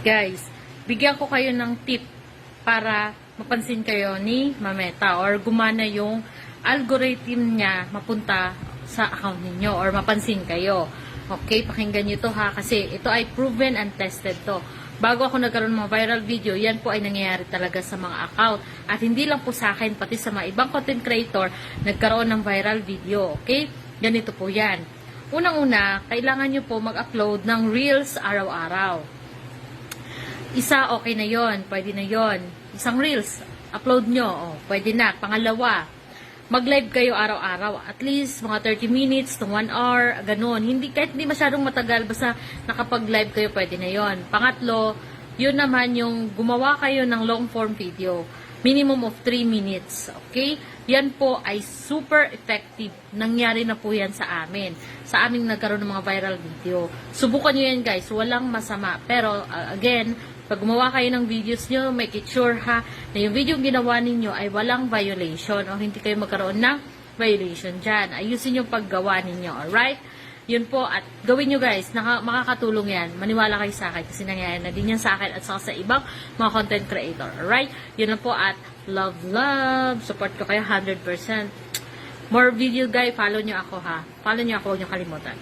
Guys, bigyan ko kayo ng tip para mapansin kayo ni Mameta or gumana yung algorithm niya mapunta sa account ninyo or mapansin kayo. Okay, pakinggan nyo to ha kasi ito ay proven and tested to. Bago ako nagkaroon ng mga viral video, yan po ay nangyayari talaga sa mga account. At hindi lang po sa akin, pati sa mga ibang content creator, nagkaroon ng viral video. Okay? Ganito po yan. Unang-una, kailangan nyo po mag-upload ng Reels araw-araw. Isa, okay na yon, pwede na yon. Isang Reels, upload nyo, pwede na. Pangalawa, mag-live kayo araw-araw. At least, mga 30 minutes to 1 hour, ganun. Kahit hindi masyadong matagal, basta nakapag-live kayo, pwede na yon. Pangatlo, yun naman yung gumawa kayo ng long-form video. Minimum of 3 minutes. Okay? Yan po ay super effective. Nangyari na po yan sa amin. Sa aming nagkaroon ng mga viral video. Subukan nyo yan guys. Walang masama. Pero, again, pag gumawa kayo ng videos nyo, make it sure ha, na yung video ginawa ninyo ay walang violation o hindi kayo magkaroon ng violation dyan. Ayusin yung paggawa ninyo, alright? Yun po, at gawin nyo guys, makakatulong yan. Maniwala kayo sa akin kasi nangyayari na din yan sa akin at saka sa ibang mga content creator, alright? Yun lang po at love, support ko kayo 100%. More video guys, follow nyo ako ha. Follow nyo ako, huwag nyo kalimutan.